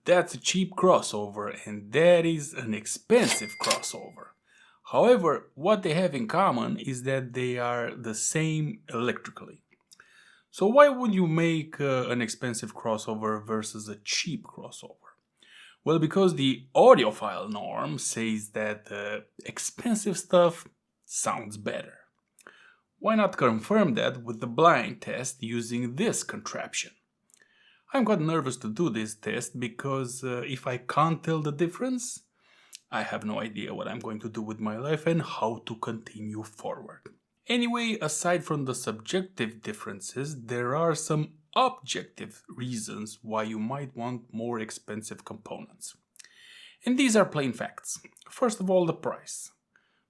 that's a cheap crossover and that is an expensive crossover. However, what they have in common is that they are the same electrically. So why would you make an expensive crossover versus a cheap crossover? Well, because the audiophile norm says that expensive stuff sounds better. Why not confirm that with the blind test using this contraption? I'm quite nervous to do this test because if I can't tell the difference, I have no idea what I'm going to do with my life and how to continue forward. Anyway, aside from the subjective differences, there are some objective reasons why you might want more expensive components. And these are plain facts. First of all, the price.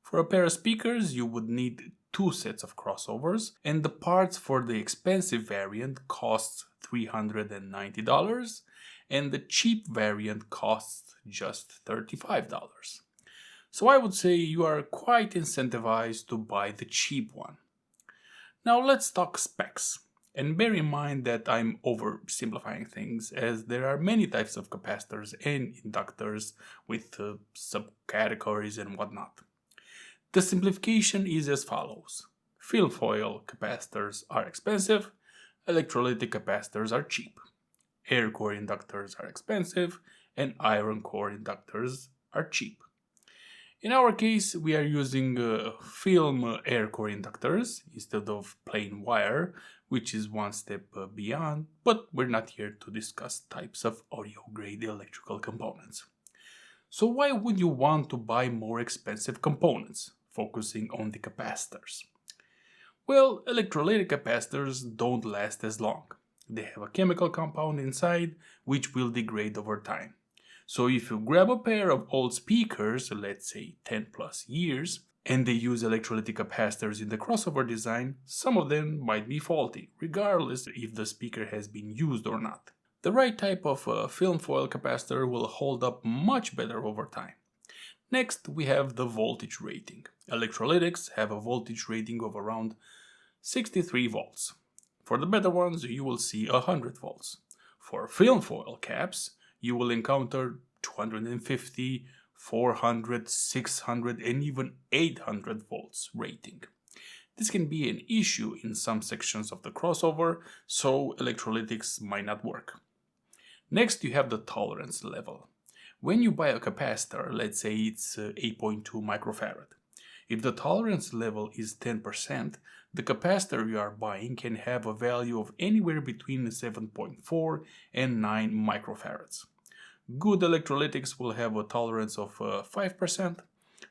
For a pair of speakers, you would need 2 sets of crossovers, and the parts for the expensive variant costs $390, and the cheap variant costs just $35. So I would say you are quite incentivized to buy the cheap one. Now let's talk specs. And bear in mind that I'm oversimplifying things, as there are many types of capacitors and inductors with subcategories and whatnot. The simplification is as follows. Film foil capacitors are expensive, electrolytic capacitors are cheap. Air core inductors are expensive, and iron core inductors are cheap. In our case, we are using film air core inductors instead of plain wire, which is one step beyond, but we're not here to discuss types of audio-grade electrical components. So why would you want to buy more expensive components, focusing on the capacitors? Well, electrolytic capacitors don't last as long. They have a chemical compound inside which will degrade over time. So if you grab a pair of old speakers, let's say 10 plus years, and they use electrolytic capacitors in the crossover design, some of them might be faulty, regardless if the speaker has been used or not. The right type of film foil capacitor will hold up much better over time. Next, we have the voltage rating. Electrolytics have a voltage rating of around 63 volts. For the better ones, you will see 100 volts. For film foil caps, you will encounter 250, 400, 600 and even 800 volts rating. This can be an issue in some sections of the crossover, so electrolytics might not work. Next, you have the tolerance level. When you buy a capacitor, let's say it's 8.2 microfarad. If the tolerance level is 10%, the capacitor you are buying can have a value of anywhere between 7.4 and 9 microfarads. Good electrolytics will have a tolerance of 5%,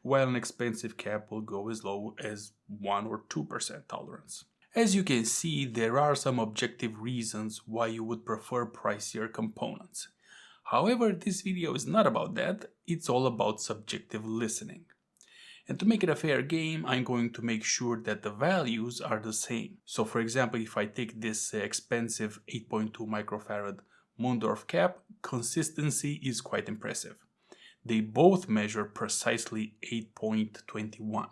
while an expensive cap will go as low as 1 or 2% tolerance. As you can see, there are some objective reasons why you would prefer pricier components. However, this video is not about that, it's all about subjective listening. And to make it a fair game, I'm going to make sure that the values are the same. So for example, if I take this expensive 8.2 microfarad Mundorf cap, consistency is quite impressive. They both measure precisely 8.21.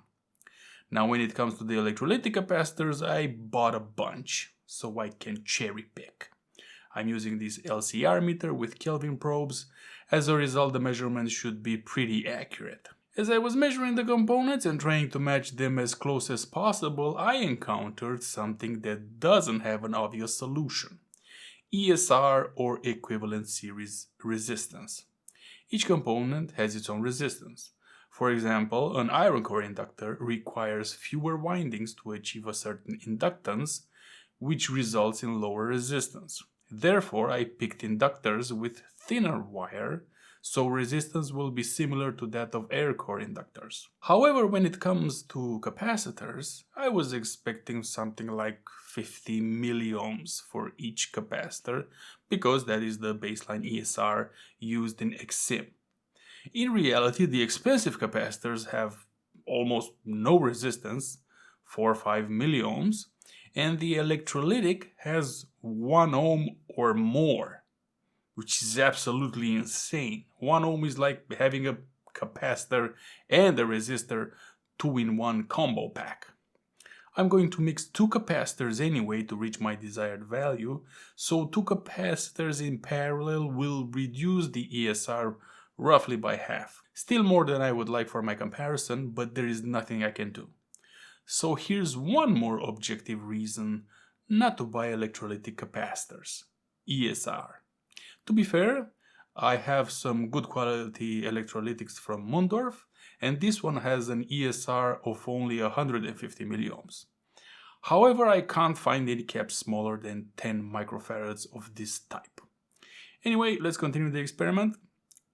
Now when it comes to the electrolytic capacitors, I bought a bunch so I can cherry pick. I'm using this LCR meter with Kelvin probes. As a result, the measurements should be pretty accurate. As I was measuring the components and trying to match them as close as possible, I encountered something that doesn't have an obvious solution. ESR or equivalent series resistance. Each component has its own resistance. For example, an iron core inductor requires fewer windings to achieve a certain inductance, which results in lower resistance. Therefore, I picked inductors with thinner wire, so resistance will be similar to that of air core inductors. However, when it comes to capacitors, I was expecting something like 50 milliohms for each capacitor, because that is the baseline ESR used in XSIM. In reality, the expensive capacitors have almost no resistance, 4 or 5 milliohms, and the electrolytic has 1 ohm or more, which is absolutely insane. 1 ohm is like having a capacitor and a resistor 2-in-1 combo pack. I'm going to mix two capacitors anyway to reach my desired value, so two capacitors in parallel will reduce the ESR roughly by half. Still more than I would like for my comparison, but there is nothing I can do. So here's one more objective reason not to buy electrolytic capacitors: ESR. To be fair, I have some good quality electrolytics from Mundorf, and this one has an ESR of only 150 milliohms. However, I can't find any caps smaller than 10 microfarads of this type. Anyway, let's continue the experiment.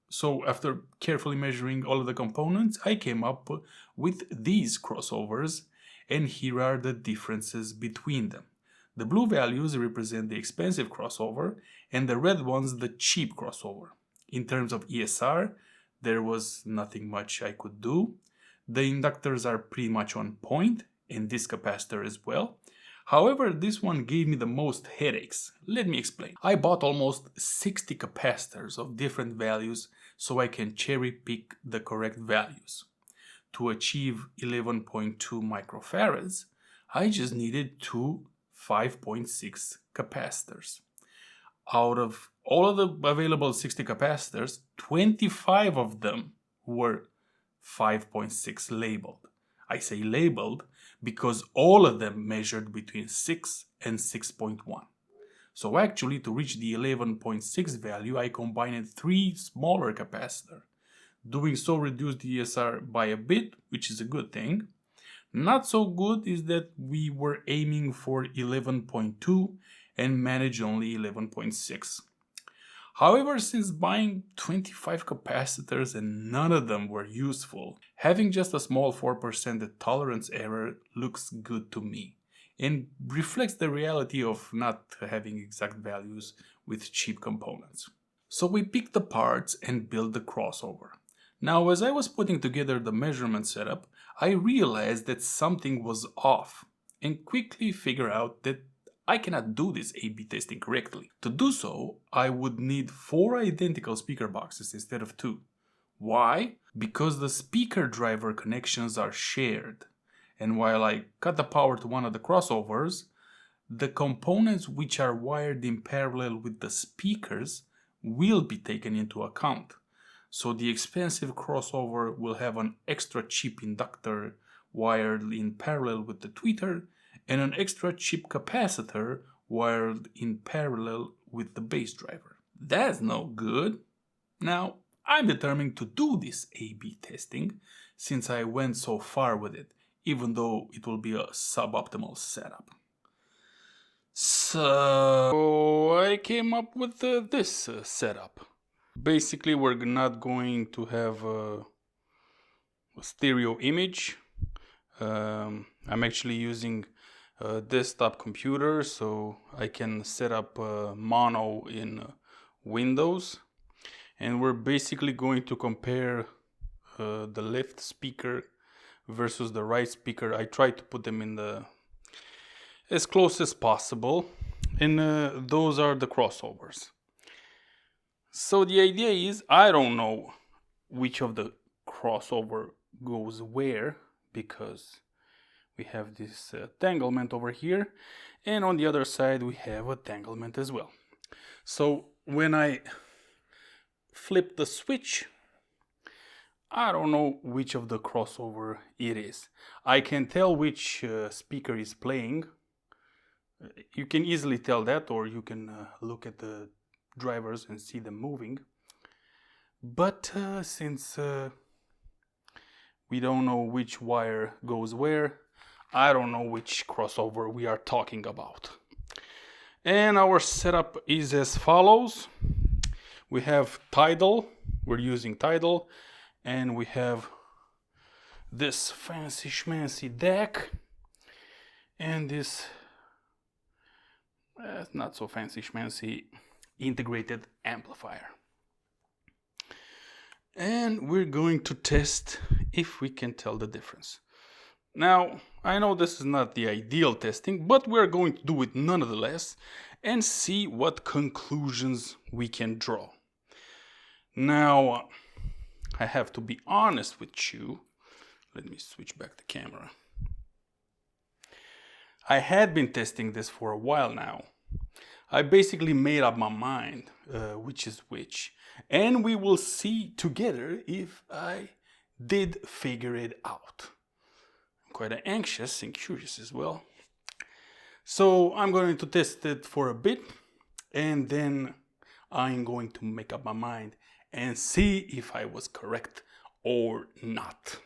So after carefully measuring all of the components, I came up with these crossovers, and here are the differences between them. The blue values represent the expensive crossover, and the red ones the cheap crossover. In terms of ESR, there was nothing much I could do. The inductors are pretty much on point, and this capacitor as well. However, this one gave me the most headaches. Let me explain. I bought almost 60 capacitors of different values so I can cherry pick the correct values. To achieve 11.2 microfarads, I just needed two 5.6 capacitors. Out of all of the available 60 capacitors, 25 of them were 5.6 labeled. I say labeled because all of them measured between 6 and 6.1. So actually, to reach the 11.6 value, I combined three smaller capacitors. Doing so reduced the ESR by a bit, which is a good thing. Not so good is that we were aiming for 11.2 and managed only 11.6. However, since buying 25 capacitors and none of them were useful, having just a small 4% tolerance error looks good to me and reflects the reality of not having exact values with cheap components. So we picked the parts and built the crossover. Now, as I was putting together the measurement setup, I realized that something was off and quickly figured out that I cannot do this A/B testing correctly. To do so, I would need 4 identical speaker boxes instead of 2. Why? Because the speaker driver connections are shared, and while I cut the power to one of the crossovers, the components which are wired in parallel with the speakers will be taken into account. So the expensive crossover will have an extra cheap inductor wired in parallel with the tweeter and an extra cheap capacitor wired in parallel with the bass driver. That's no good. Now, I'm determined to do this A/B testing since I went so far with it, even though it will be a suboptimal setup. So I came up with this setup. Basically, we're not going to have a stereo image. I'm actually using a desktop computer, so I can set up mono in Windows. And we're basically going to compare the left speaker versus the right speaker. I tried to put them in the as close as possible, and those are the crossovers. So the idea is, I don't know which of the crossover goes where, because we have this tanglement over here, and on the other side we have a tanglement as well. So when I flip the switch, I don't know which of the crossover it is. I can tell which speaker is playing. You can easily tell that, or you can look at the drivers and see them moving. But since we don't know which wire goes where, I don't know which crossover we are talking about. And our setup is as follows. We have Tidal, we're using Tidal, and we have this fancy schmancy deck and this not so fancy schmancy integrated amplifier. And we're going to test if we can tell the difference. Now, I know this is not the ideal testing, but we're going to do it nonetheless and see what conclusions we can draw. Now, I have to be honest with you. Let me switch back the camera. I had been testing this for a while now. I basically made up my mind which is which, and we will see together if I did figure it out. I'm quite anxious and curious as well. So I'm going to test it for a bit, and then I'm going to make up my mind and see if I was correct or not.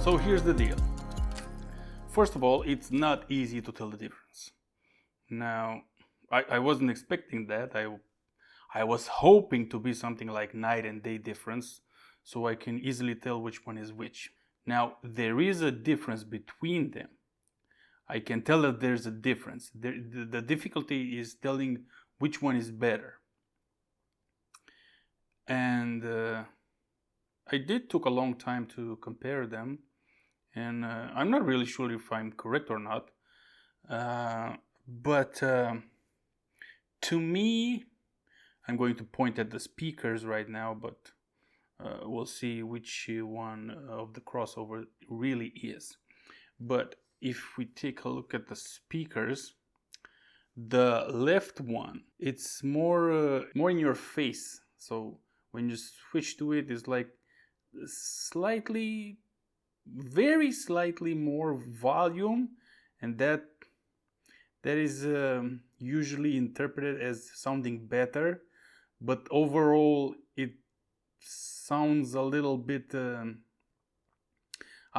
So here's the deal. First of all, it's not easy to tell the difference. Now, I wasn't expecting that. I was hoping to be something like night and day difference, so I can easily tell which one is which. Now, there is a difference between them. I can tell that there's a difference. The difficulty is telling which one is better. And I did took a long time to compare them, and I'm not really sure if I'm correct or not. But to me, I'm going to point at the speakers right now, but we'll see which one of the crossover really is. But if we take a look at the speakers, the left one, it's more in your face. So when you switch to it, it's like slightly, very slightly more volume, and that is usually interpreted as sounding better, but overall it sounds a little bit I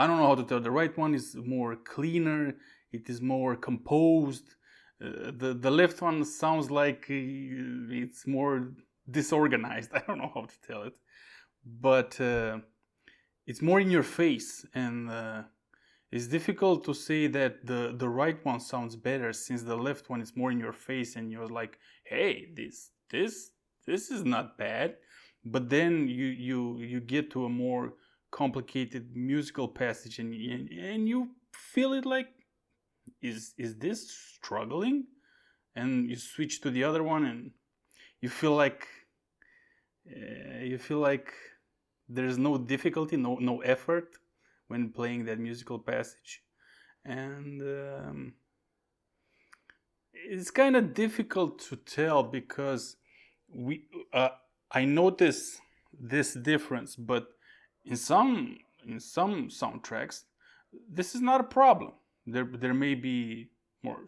don't know how to tell. The right one is more cleaner, it is more composed. The left one sounds like it's more disorganized. I don't know how to tell it, but it's more in your face, and it's difficult to say that the right one sounds better, since the left one is more in your face and you're like, hey, this is not bad. But then you get to a more complicated musical passage, and you feel it like, is this struggling? And you switch to the other one, and you feel like there's no difficulty, no effort when playing that musical passage. And it's kind of difficult to tell, because I notice this difference, but in some soundtracks this is not a problem. There may be more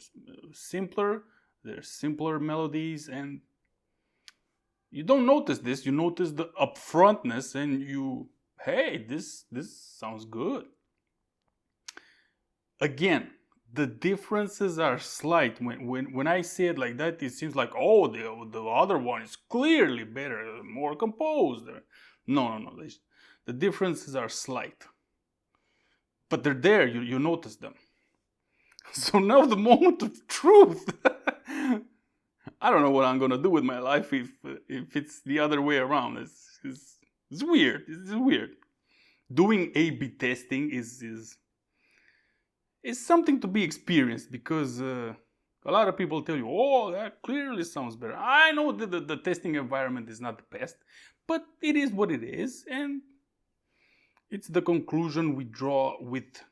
simpler, there's simpler melodies, and you don't notice this. You notice the upfrontness, and hey, this sounds good. Again, the differences are slight. When I say it like that, it seems like, oh, the other one is clearly better, more composed. No. The differences are slight, but they're there. You notice them. So now the moment of truth. I don't know what I'm gonna do with my life if it's the other way around. It's weird. It's weird. Doing A/B testing is something to be experienced, because a lot of people tell you, oh, that clearly sounds better. I know that the testing environment is not the best, but it is what it is, and it's the conclusion we draw with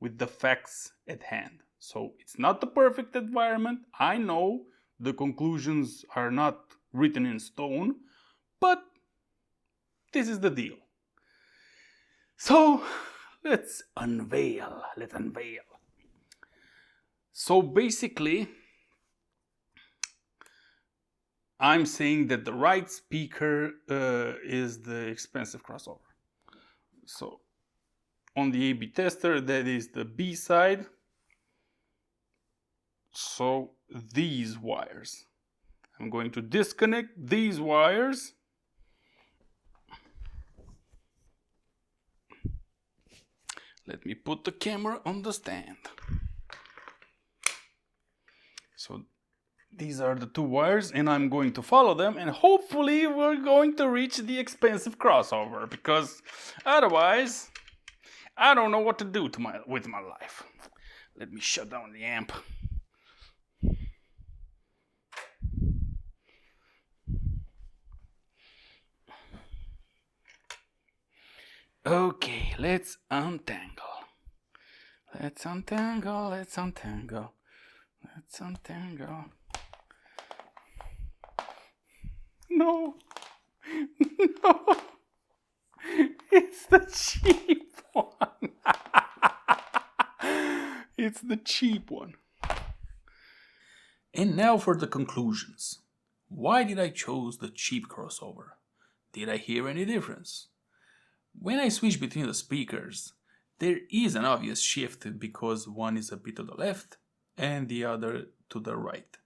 the facts at hand. So it's not the perfect environment. I know the conclusions are not written in stone, but this is the deal. So let's unveil. So basically, I'm saying that the right speaker is the expensive crossover. So on the A/B tester, that is the B side. So these wires, I'm going to disconnect these wires. Let me put the camera on the stand. So these are the two wires and I'm going to follow them and hopefully we're going to reach the expensive crossover, because otherwise I don't know what to do with my life. Let me shut down the amp. Okay, let's untangle. Let's untangle, let's untangle. Let's untangle. No. No. It's the cheap one. It's the cheap one. And now for the conclusions. Why did I choose the cheap crossover? Did I hear any difference? When I switch between the speakers, there is an obvious shift because one is a bit to the left and the other to the right.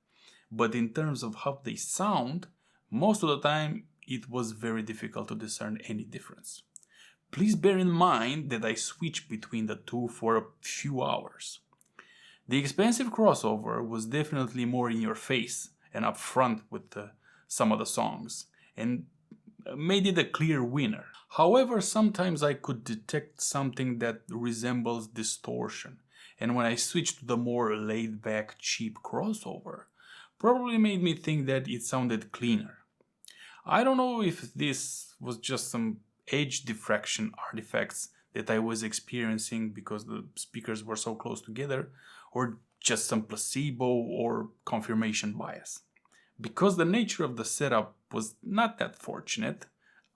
But in terms of how they sound, most of the time it was very difficult to discern any difference. Please bear in mind that I switched between the two for a few hours. The expensive crossover was definitely more in your face and upfront with some of the songs, and made it a clear winner. However, sometimes I could detect something that resembles distortion, and when I switched to the more laid-back cheap crossover, probably made me think that it sounded cleaner. I don't know if this was just some edge diffraction artifacts that I was experiencing because the speakers were so close together, or just some placebo or confirmation bias. Because the nature of the setup was not that fortunate,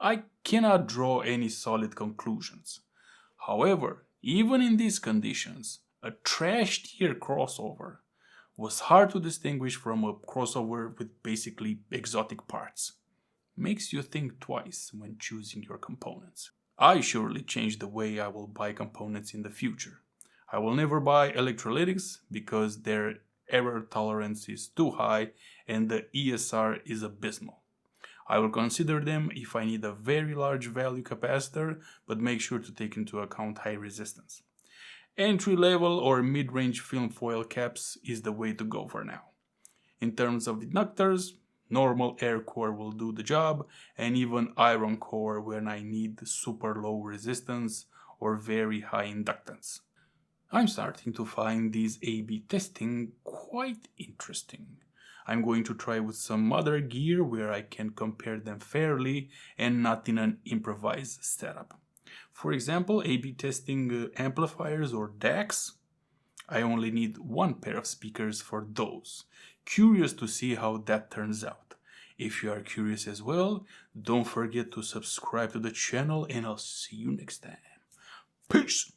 I cannot draw any solid conclusions. However, even in these conditions, a trash tier crossover was hard to distinguish from a crossover with basically exotic parts. Makes you think twice when choosing your components. I surely changed the way I will buy components in the future. I will never buy electrolytics because their error tolerance is too high and the ESR is abysmal. I will consider them if I need a very large value capacitor, but make sure to take into account high resistance. Entry-level or mid-range film foil caps is the way to go for now. In terms of inductors, normal air core will do the job, and even iron core when I need super low resistance or very high inductance. I'm starting to find these A/B testing quite interesting. I'm going to try with some other gear where I can compare them fairly and not in an improvised setup. For example, A/B testing amplifiers or DACs. I only need one pair of speakers for those. Curious to see how that turns out. If you are curious as well, don't forget to subscribe to the channel and I'll see you next time. Peace!